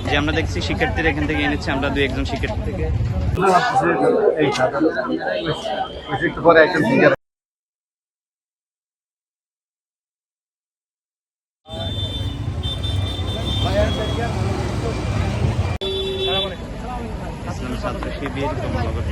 যে আমরা দেখছি শিক্ষার্থীরা এখান থেকে এনেছে, আমরা দুই একজন শিক্ষার্থী থেকে ইসলামী ছাত্র শিবির কমলাপুর